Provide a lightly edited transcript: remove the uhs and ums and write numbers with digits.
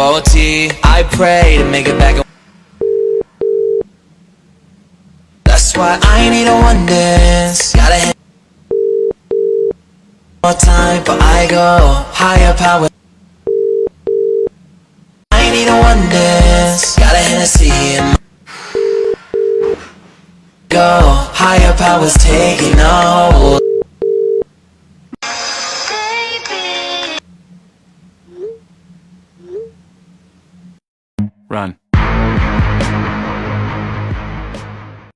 OT, I pray to make it back. That's why I need a one dance. Gotta hit more time, but I go higher power. I need a one dance. Got a Hennessy in my go. Higher powers taking a hold. Run.